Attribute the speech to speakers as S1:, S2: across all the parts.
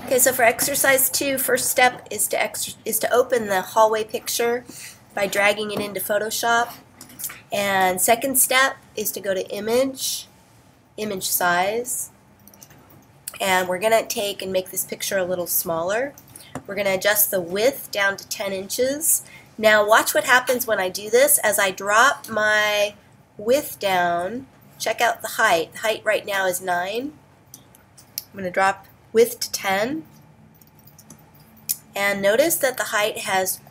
S1: Okay, so for exercise 2, first step is to open the hallway picture by dragging it into Photoshop. And second step is to go to image size. And we're going to take and make this picture a little smaller. We're going to adjust the width down to 10 inches. Now watch what happens when I do this. As I drop my width down, check out the height. The height right now is 9. I'm going to drop width to 10. And notice that the height has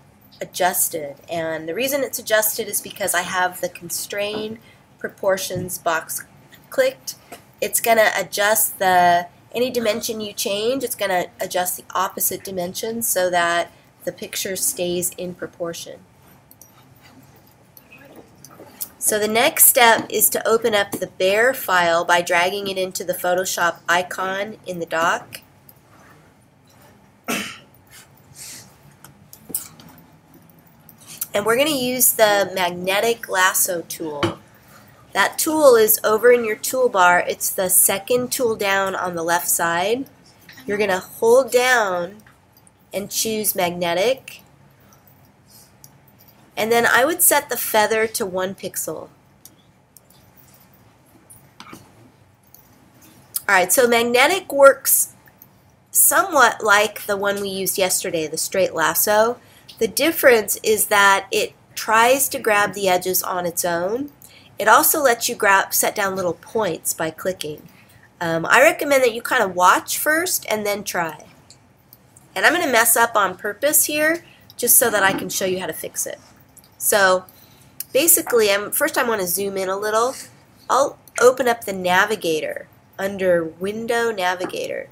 S1: adjusted. And the reason it's adjusted is because I have the constrain proportions box clicked. It's going to adjust any dimension you change, it's going to adjust the opposite dimension so that the picture stays in proportion. So the next step is to open up the bear file by dragging it into the Photoshop icon in the dock. And we're going to use the magnetic lasso tool. That tool is over in your toolbar. It's the second tool down on the left side. You're going to hold down and choose magnetic. And then I would set the feather to 1 pixel. Alright, so magnetic works somewhat like the one we used yesterday, the straight lasso. The difference is that it tries to grab the edges on its own. It also lets you set down little points by clicking. I recommend that you kind of watch first and then try. And I'm going to mess up on purpose here just so that I can show you how to fix it. So basically, first I want to zoom in a little. I'll open up the navigator under Window Navigator.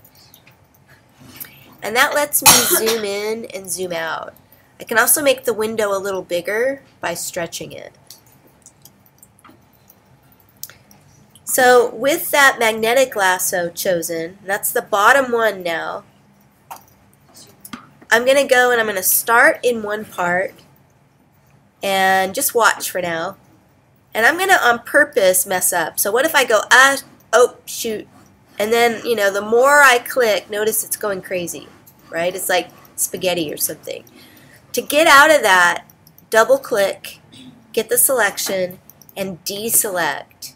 S1: And that lets me zoom in and zoom out. I can also make the window a little bigger by stretching it. So with that magnetic lasso chosen, that's the bottom one now, I'm going to go and I'm going to start in one part and just watch for now. And I'm going to on purpose mess up. So what if I go, oh, shoot. And then, you know, the more I click, notice it's going crazy, right? It's like spaghetti or something. To get out of that, double click, get the selection, and deselect.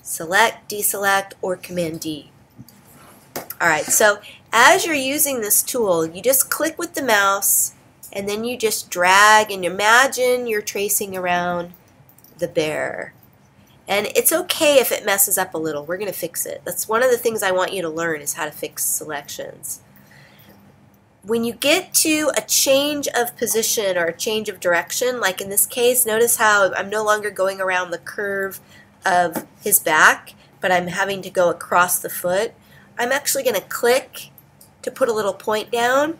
S1: Select, deselect, or Command D. Alright, so as you're using this tool, you just click with the mouse and then you just drag and imagine you're tracing around the bear. And it's okay if it messes up a little. We're going to fix it. That's one of the things I want you to learn is how to fix selections. When you get to a change of position or a change of direction, like in this case, notice how I'm no longer going around the curve of his back, but I'm having to go across the foot. I'm actually going to click to put a little point down,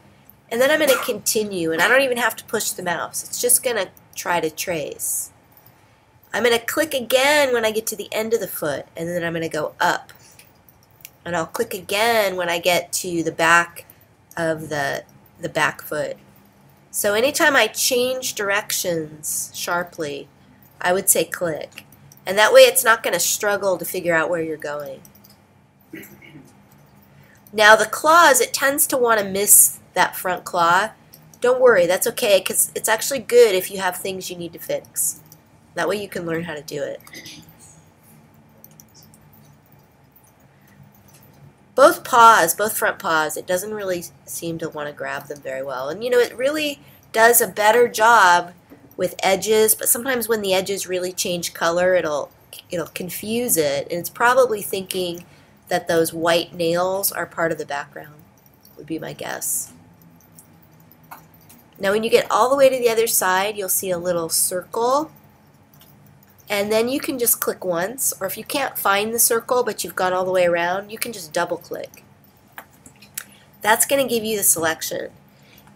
S1: and then I'm going to continue, and I don't even have to push the mouse. It's just going to try to trace. I'm going to click again when I get to the end of the foot, and then I'm going to go up. And I'll click again when I get to the back of the back foot. So anytime I change directions sharply, I would say click. And that way it's not going to struggle to figure out where you're going. Now the claws, it tends to want to miss that front claw. Don't worry, that's okay, because it's actually good if you have things you need to fix. That way you can learn how to do it. Both paws, both front paws, it doesn't really seem to want to grab them very well. And you know, it really does a better job with edges, but sometimes when the edges really change color, it'll confuse it, and it's probably thinking that those white nails are part of the background, would be my guess. Now when you get all the way to the other side, you'll see a little circle, and then you can just click once, or if you can't find the circle but you've gone all the way around, you can just double click. That's going to give you the selection.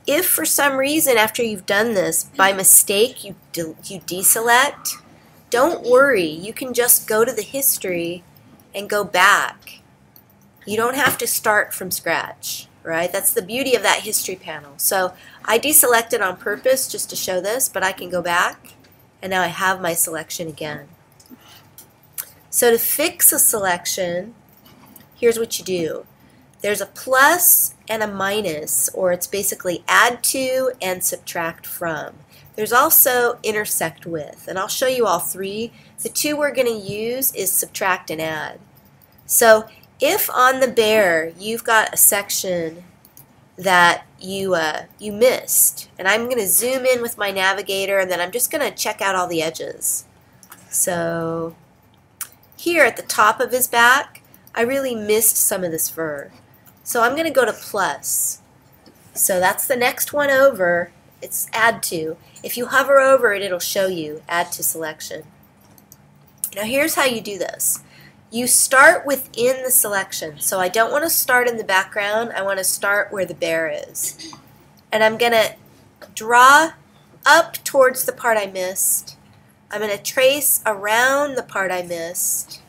S1: If for some reason after you've done this, by mistake you deselect, don't worry, you can just go to the history and go back. You don't have to start from scratch, right? That's the beauty of that history panel. So I deselected on purpose just to show this, but I can go back and now I have my selection again. So to fix a selection, here's what you do. there's a plus and a minus, or it's basically add to and subtract from. There's also intersect with, and I'll show you all three. The two we're going to use is subtract and add. So if on the bear you've got a section that you missed, and I'm going to zoom in with my navigator, and then I'm just going to check out all the edges. So here at the top of his back, I really missed some of this fur. So I'm going to go to plus. So that's the next one over. It's add to. If you hover over it, it'll show you add to selection. Now here's how you do this. You start within the selection. So I don't want to start in the background. I want to start where the bear is. And I'm going to draw up towards the part I missed. I'm going to trace around the part I missed.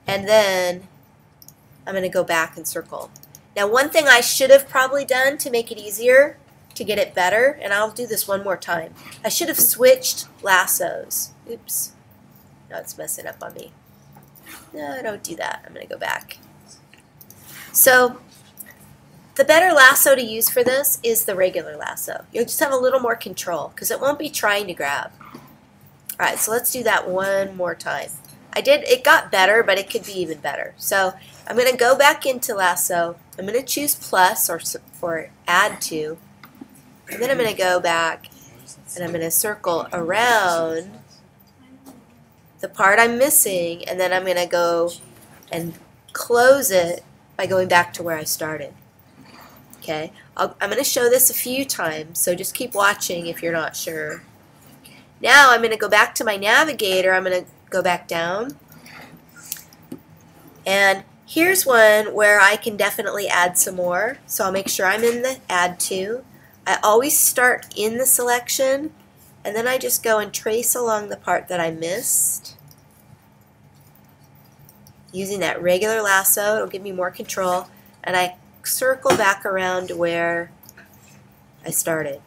S1: And then I'm going to go back and circle. Now one thing I should have probably done to make it easier, to get it better, and I'll do this one more time, I should have switched lassos. Oops. No, it's messing up on me. No, don't do that. I'm going to go back. So the better lasso to use for this is the regular lasso. You'll just have a little more control because it won't be trying to grab. Alright, so let's do that one more time. It got better, but it could be even better. So I'm going to go back into lasso. I'm going to choose plus or add to. And then I'm going to go back and I'm going to circle around the part I'm missing, and then I'm going to go and close it by going back to where I started. Okay, I'm going to show this a few times, so just keep watching if you're not sure. Now I'm going to go back to my navigator. I'm going to go back down. And here's one where I can definitely add some more. So I'll make sure I'm in the add to. I always start in the selection, and then I just go and trace along the part that I missed. Using that regular lasso, it'll give me more control. And I circle back around to where I started.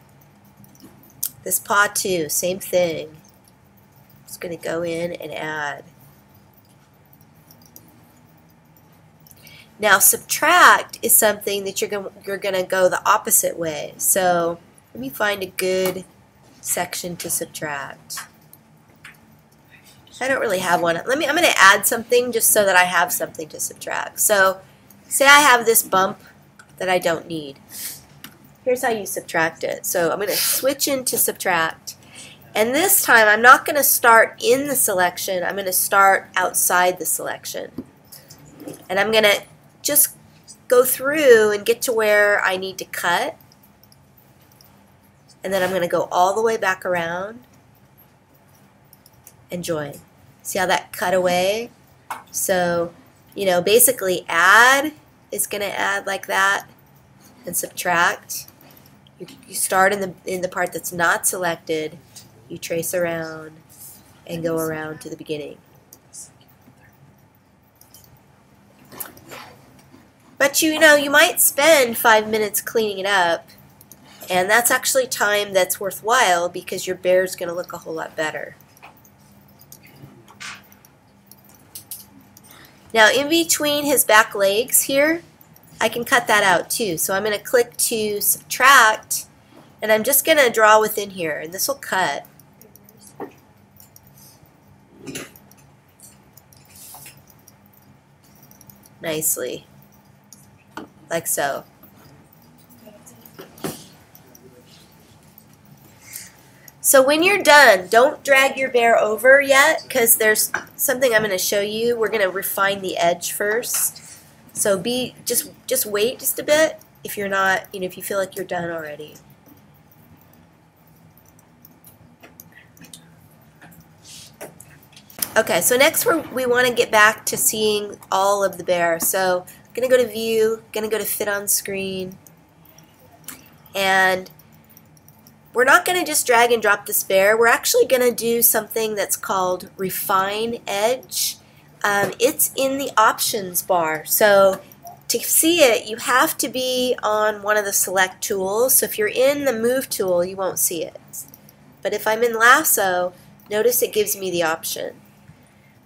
S1: This paw too, same thing. Just going to go in and add. Now subtract is something that you're going to go the opposite way. So let me find a good section to subtract. I don't really have one. I'm going to add something just so that I have something to subtract. So say I have this bump that I don't need. Here's how you subtract it. So I'm going to switch into subtract. And this time I'm not going to start in the selection. I'm going to start outside the selection. And I'm going to just go through and get to where I need to cut. And then I'm going to go all the way back around and join. See how that cut away? So, you know, basically add is going to add like that, and subtract. You start in the part that's not selected, you trace around and go around to the beginning. But you know, you might spend 5 minutes cleaning it up, and that's actually time that's worthwhile because your bear's going to look a whole lot better. Now in between his back legs here, I can cut that out too. So I'm going to click to subtract, and I'm just going to draw within here, and this will cut. Nicely, like so. So when you're done, don't drag your bear over yet, because there's something I'm going to show you. We're going to refine the edge first. So just wait just a bit if you're not, you know, if you feel like you're done already. Okay, so next we want to get back to seeing all of the bear. So I'm going to go to View, going to go to Fit on Screen, and we're not going to just drag and drop this bear. We're actually going to do something that's called Refine Edge. It's in the options bar. So to see it, you have to be on one of the select tools. So if you're in the Move tool, you won't see it. But if I'm in Lasso, notice it gives me the option.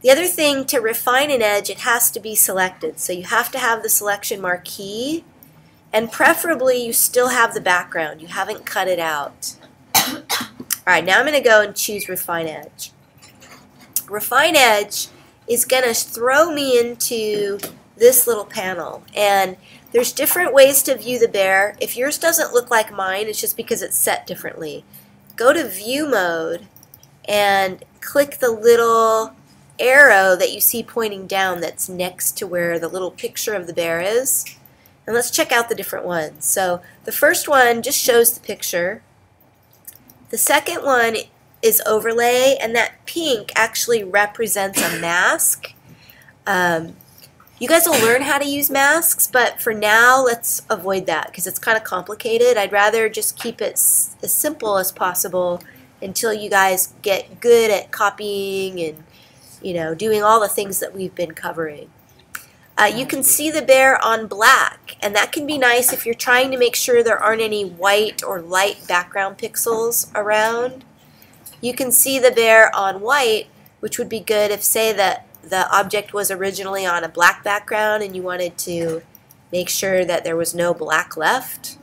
S1: The other thing, to refine an edge, it has to be selected. So you have to have the selection marquee, and preferably you still have the background. You haven't cut it out. Alright, now I'm going to go and choose Refine Edge. Refine Edge is going to throw me into this little panel. And there's different ways to view the bear. If yours doesn't look like mine, it's just because it's set differently. Go to View Mode and click the little arrow that you see pointing down that's next to where the little picture of the bear is. And let's check out the different ones. So the first one just shows the picture. The second one is overlay, and that pink actually represents a mask. You guys will learn how to use masks, but for now let's avoid that because it's kind of complicated. I'd rather just keep it as simple as possible until you guys get good at copying and doing all the things that we've been covering. You can see the bear on black, and that can be nice if you're trying to make sure there aren't any white or light background pixels around. You can see the bear on white, which would be good if, say, that the object was originally on a black background and you wanted to make sure that there was no black left.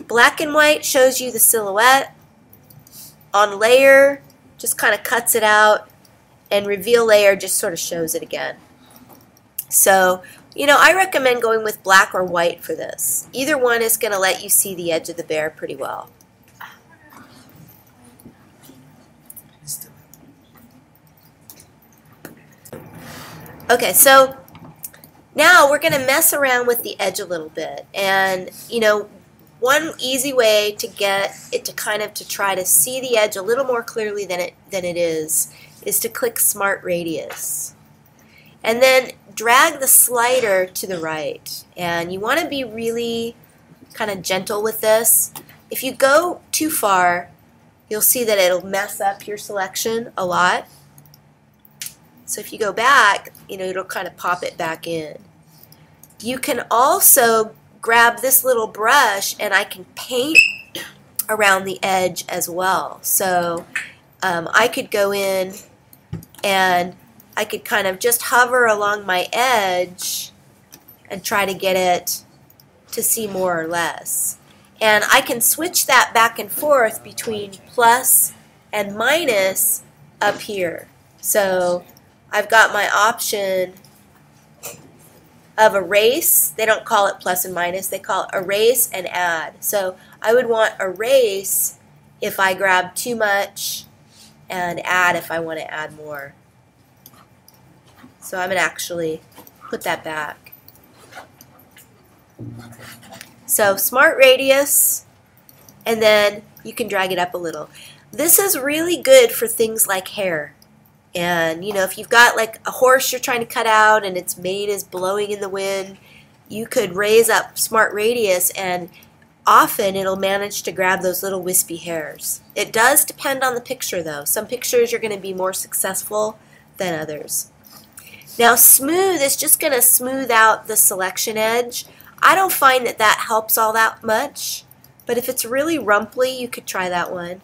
S1: Black and white shows you the silhouette. On layer, just kind of cuts it out, and reveal layer just sort of shows it again. So, I recommend going with black or white for this. Either one is going to let you see the edge of the bear pretty well. Okay, so now we're going to mess around with the edge a little bit. And, one easy way to get it to to try to see the edge a little more clearly than it is to click Smart Radius. And then drag the slider to the right. And you want to be really kind of gentle with this. If you go too far, you'll see that it'll mess up your selection a lot. So if you go back, it'll kind of pop it back in. You can also grab this little brush and I can paint around the edge as well. So I could go in and I could kind of just hover along my edge and try to get it to see more or less. And I can switch that back and forth between plus and minus up here. So I've got my option of erase. They don't call it plus and minus, they call it erase and add. So I would want erase if I grab too much and add if I want to add more. So I'm going to actually put that back. So Smart Radius, and then you can drag it up a little. This is really good for things like hair. And if you've got like a horse you're trying to cut out and its mane is blowing in the wind, you could raise up Smart Radius and often it'll manage to grab those little wispy hairs. It does depend on the picture though. Some pictures you're going to be more successful than others. Now smooth is just going to smooth out the selection edge. I don't find that helps all that much, but if it's really rumply you could try that one.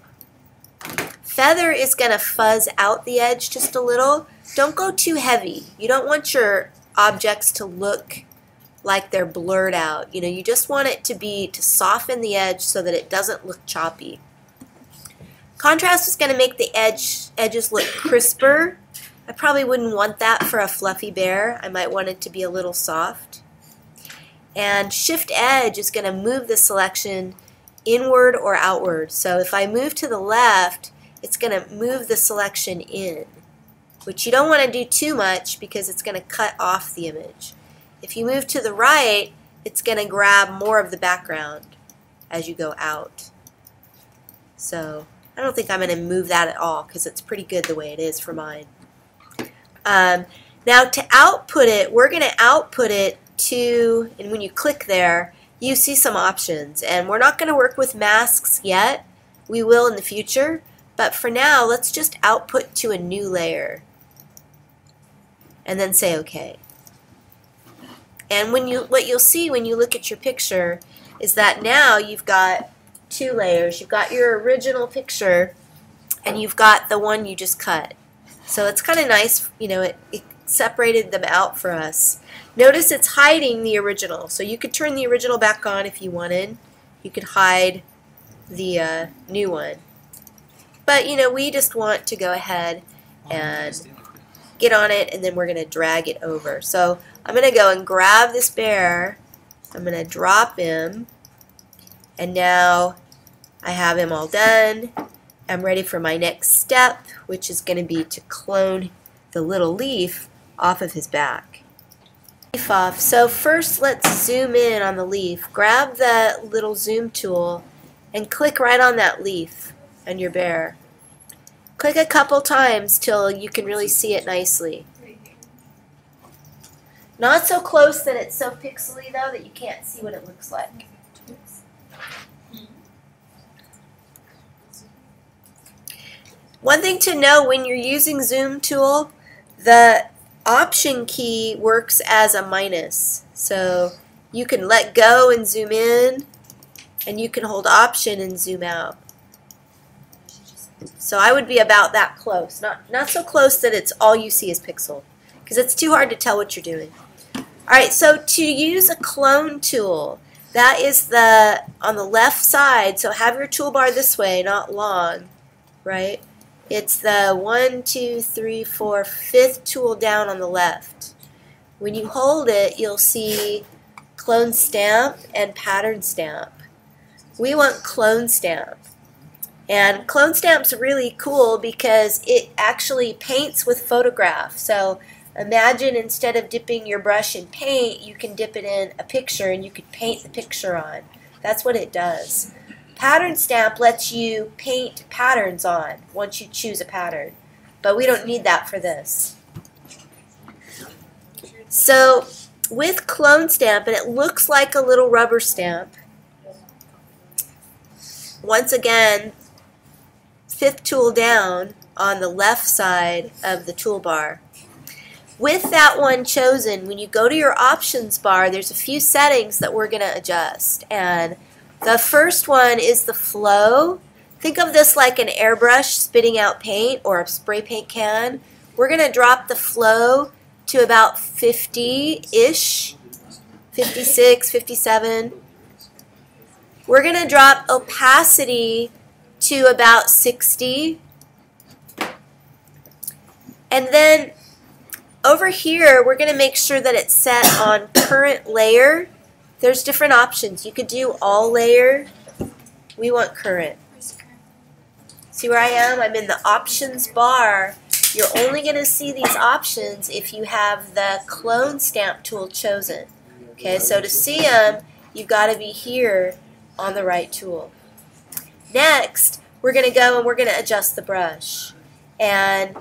S1: Feather is going to fuzz out the edge just a little. Don't go too heavy. You don't want your objects to look like they're blurred out. You just want it to soften the edge so that it doesn't look choppy. Contrast is going to make the edges look crisper. I probably wouldn't want that for a fluffy bear. I might want it to be a little soft. And Shift Edge is going to move the selection inward or outward. So if I move to the left, it's going to move the selection in, which you don't want to do too much because it's going to cut off the image. If you move to the right, it's going to grab more of the background as you go out. So I don't think I'm going to move that at all because it's pretty good the way it is for mine. Now to output it, we're going to output it to, and when you click there, you see some options. And we're not going to work with masks yet. We will in the future. But for now, let's just output to a new layer. And then say OK. And what you'll see when you look at your picture is that now you've got two layers. You've got your original picture and you've got the one you just cut. So it's kind of nice, you know, it separated them out for us. Notice it's hiding the original. So you could turn the original back on if you wanted. You could hide the new one. But, you know, we just want to go ahead and get on it, and then we're going to drag it over. So I'm going to go and grab this bear. I'm going to drop him. And now I have him all done. I'm ready for my next step, which is going to be to clone the little leaf off of his back. Leaf off. So first let's zoom in on the leaf. Grab the little zoom tool and click right on that leaf on your bear. Click a couple times till you can really see it nicely. Not so close that it's so pixely though that you can't see what it looks like. One thing to know when you're using zoom tool, the option key works as a minus. So you can let go and zoom in, and you can hold option and zoom out. So I would be about that close. Not so close that it's all you see is pixel, because it's too hard to tell what you're doing. Alright, so to use a clone tool, that is on the left side, so have your toolbar this way, not long, right? It's the 1, 2, 3, 4, 5th tool down on the left. When you hold it, you'll see clone stamp and pattern stamp. We want clone stamp. And clone stamp's really cool because it actually paints with photograph. So imagine instead of dipping your brush in paint, you can dip it in a picture and you could paint the picture on. That's what it does. Pattern stamp lets you paint patterns on once you choose a pattern, but we don't need that for this. So with clone stamp, and it looks like a little rubber stamp, once again, 5th tool down on the left side of the toolbar. With that one chosen, when you go to your options bar, there's a few settings that we're going to adjust. And the first one is the flow. Think of this like an airbrush spitting out paint or a spray paint can. We're going to drop the flow to about 50-ish, 56, 57. We're going to drop opacity to about 60. And then over here, we're going to make sure that it's set on current layer. There's different options. You could do all layer. We want current. See where I am? I'm in the options bar. You're only going to see these options if you have the clone stamp tool chosen. Okay, so to see them, you've got to be here on the right tool. Next, we're going to go and we're going to adjust the brush. And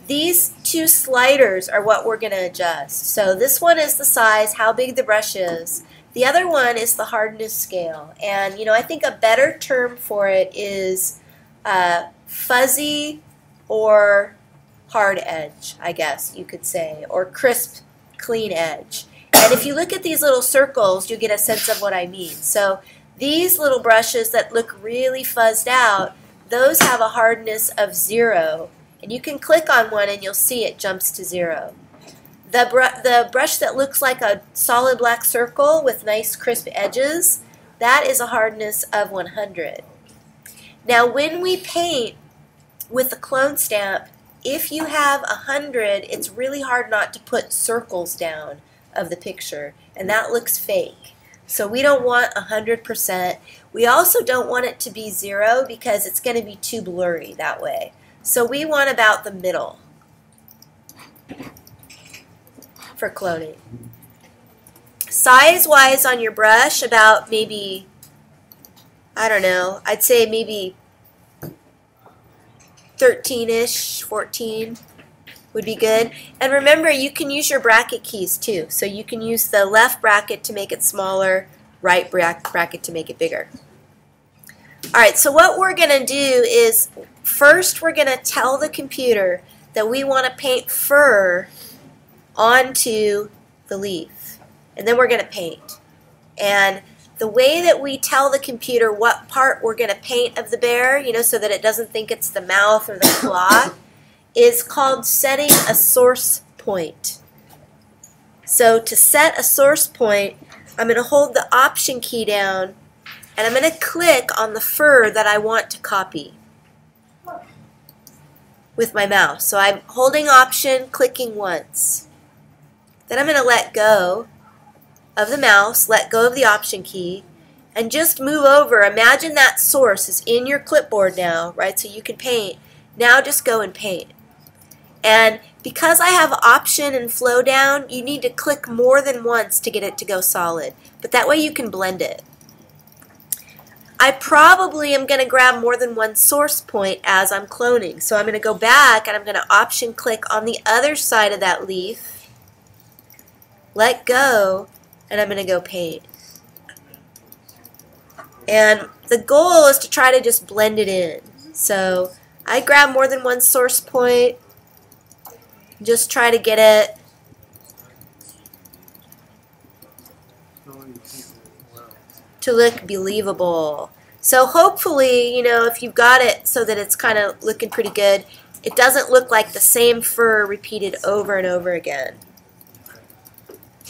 S1: these two sliders are what we're going to adjust. So this one is the size, how big the brush is. The other one is the hardness scale. And, you know, I think a better term for it is fuzzy or hard edge, I guess you could say, or crisp, clean edge. And if you look at these little circles, you get a sense of what I mean. So these little brushes that look really fuzzed out, those have a hardness of 0. And you can click on one and you'll see it jumps to 0. The brush that looks like a solid black circle with nice crisp edges, that is a hardness of 100. Now when we paint with the clone stamp, if you have 100, it's really hard not to put circles down of the picture, and that looks fake. So we don't want 100%. We also don't want it to be 0 because it's going to be too blurry that way. So we want about the middle for cloning. Size-wise on your brush, about maybe, I don't know, I'd say maybe 13-ish, 14 would be good. And remember, you can use your bracket keys too. So you can use the left bracket to make it smaller, right bracket to make it bigger. Alright, so what we're going to do is, first we're going to tell the computer that we want to paint fur onto the leaf. And then we're going to paint. And the way that we tell the computer what part we're going to paint of the bear, you know, so that it doesn't think it's the mouth or the claw, is called setting a source point. So to set a source point, I'm going to hold the Option key down and I'm going to click on the fur that I want to copy with my mouse. So I'm holding Option, clicking once. Then I'm going to let go of the mouse, let go of the Option key, and just move over. Imagine that source is in your clipboard now, right? So you can paint. Now just go and paint. And because I have Option and flow down, you need to click more than once to get it to go solid. But that way you can blend it. I probably am going to grab more than one source point as I'm cloning. So I'm going to go back and I'm going to Option click on the other side of that leaf, let go, and I'm going to go paint. And the goal is to try to just blend it in. So I grab more than one source point, just try to get it to look believable. So hopefully, you know, if you've got it so that it's kind of looking pretty good, it doesn't look like the same fur repeated over and over again.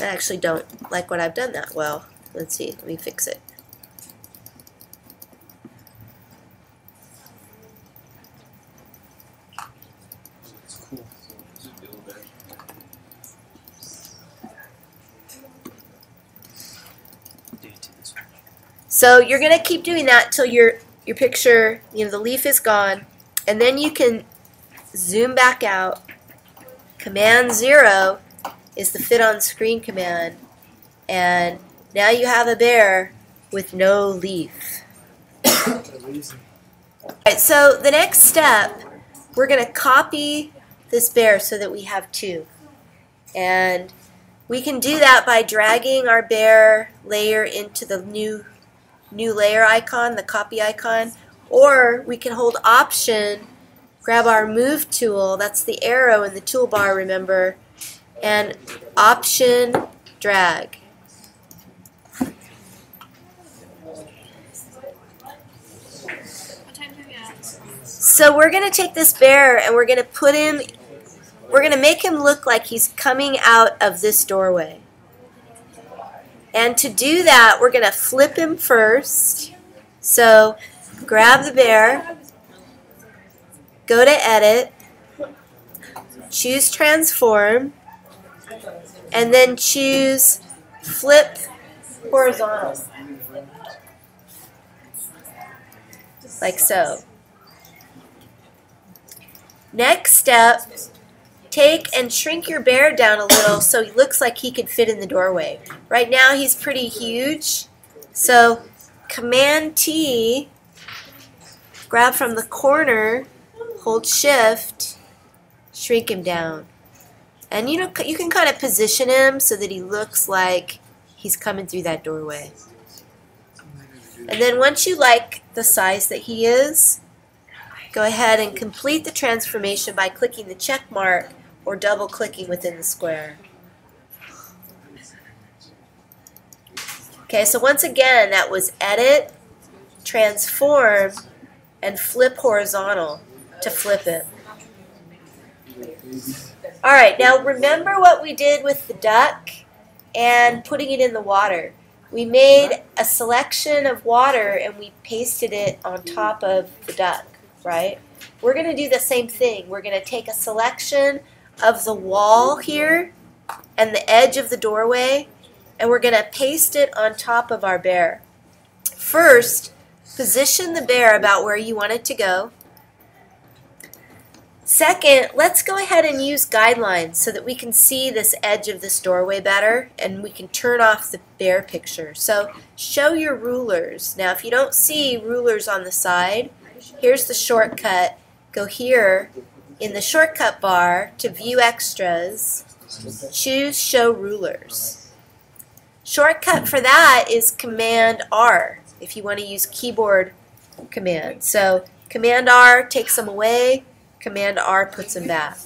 S1: I actually don't like what I've done that well. Let's see, let me fix it. So you're going to keep doing that till your picture, you know, the leaf is gone, and then you can zoom back out. Command 0 is the fit on screen command, and now you have a bear with no leaf. Alright, so the next step, we're going to copy this bear so that we have two. And we can do that by dragging our bear layer into the new layer icon, the copy icon, or we can hold Option, grab our Move tool, that's the arrow in the toolbar, remember, and Option, drag. So we're going to take this bear and we're going to put him, we're going to make him look like he's coming out of this doorway. And to do that, we're going to flip him first. So grab the bear, go to Edit, choose Transform, and then choose Flip Horizontal, like so. Next step, take and shrink your bear down a little so he looks like he could fit in the doorway. Right now he's pretty huge, so Command T, grab from the corner, hold Shift, shrink him down. And you know, you can kind of position him so that he looks like he's coming through that doorway. And then once you like the size that he is, go ahead and complete the transformation by clicking the check mark or double clicking within the square. Okay, so once again, that was Edit, Transform, and Flip Horizontal to flip it. Alright, now remember what we did with the duck and putting it in the water. We made a selection of water and we pasted it on top of the duck, right? We're going to do the same thing. We're going to take a selection of the wall here and the edge of the doorway, and we're going to paste it on top of our bear. First, position the bear about where you want it to go. Second, let's go ahead and use guidelines so that we can see this edge of this doorway better and we can turn off the bear picture. So show your rulers. Now if you don't see rulers on the side, here's the shortcut. Go here in the shortcut bar to View Extras, choose Show Rulers. Shortcut for that is Command R if you want to use keyboard command. So Command R takes them away, Command R puts them back.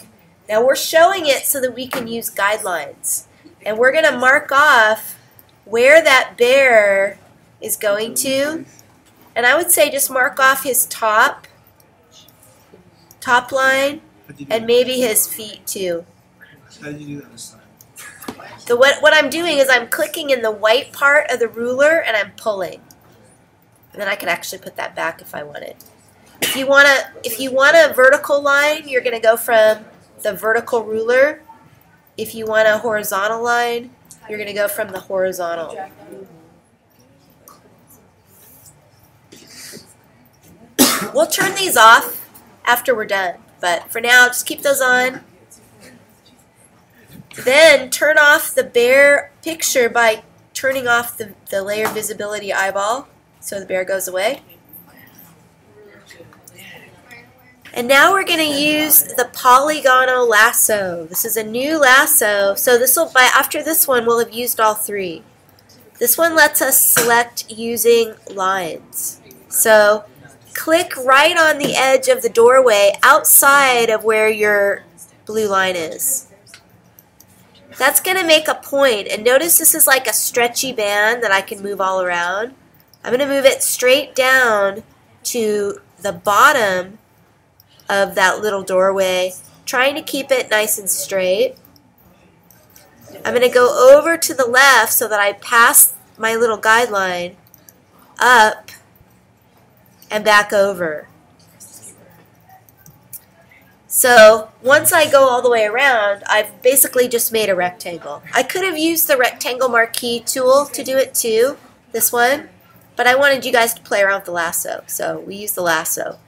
S1: Now we're showing it so that we can use guidelines. And we're going to mark off where that bear is going to. And I would say just mark off his top line And maybe his feet too. So what I'm doing is I'm clicking in the white part of the ruler and I'm pulling. And then I can actually put that back if I wanted. If you want a vertical line, you're going to go from the vertical ruler. If you want a horizontal line, you're going to go from the horizontal. We'll turn these off after we're done, but for now, just keep those on. Then turn off the bear picture by turning off the layer visibility eyeball so the bear goes away. And now we're going to use the polygonal lasso. This is a new lasso, so after this one we'll have used all three. This one lets us select using lines. So click right on the edge of the doorway outside of where your blue line is. That's going to make a point, and notice this is like a stretchy band that I can move all around. I'm going to move it straight down to the bottom of that little doorway, trying to keep it nice and straight. I'm going to go over to the left so that I pass my little guideline up and back over. So once I go all the way around, I've basically just made a rectangle. I could have used the rectangle marquee tool to do it too, this one, but I wanted you guys to play around with the lasso, so we use the lasso.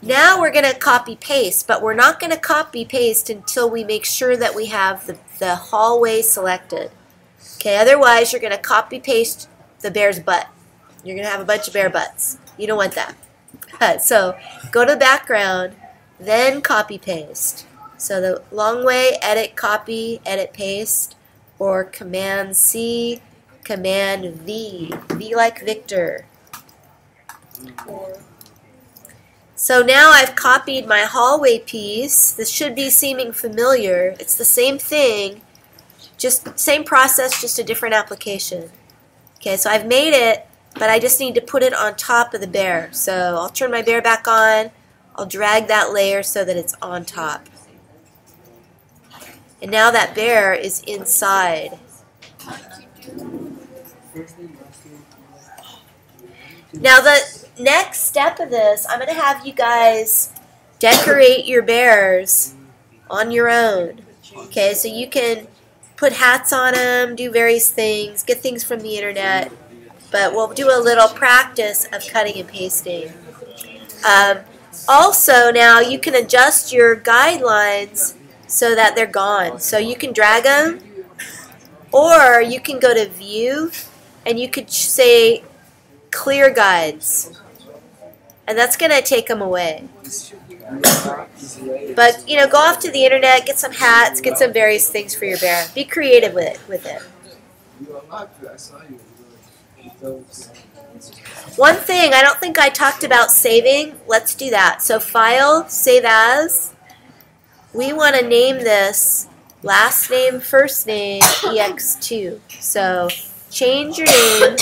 S1: Now we're going to copy paste, but we're not going to copy paste until we make sure that we have the hallway selected. Okay, otherwise you're going to copy paste the bear's butt. You're going to have a bunch of bear butts. You don't want that. So go to the background, then copy paste. So the long way, edit, copy, edit, paste, or Command C, Command V. V like Victor. So now I've copied my hallway piece. This should be seeming familiar. It's the same thing, just same process, just a different application. Okay, so I've made it, but I just need to put it on top of the bear. So I'll turn my bear back on. I'll drag that layer so that it's on top. And now that bear is inside. Now the next step of this, I'm going to have you guys decorate your bears on your own. Okay, so you can put hats on them, do various things, get things from the internet. But we'll do a little practice of cutting and pasting. Also, now you can adjust your guidelines so that they're gone. So you can drag them, or you can go to View, and you could say Clear Guides. And that's going to take them away. But, you know, go off to the internet, get some hats, get some various things for your bear. Be creative with it. One thing I don't think I talked about saving, let's do that. So File, Save As. We want to name this last name, first name, Ex2. So change your name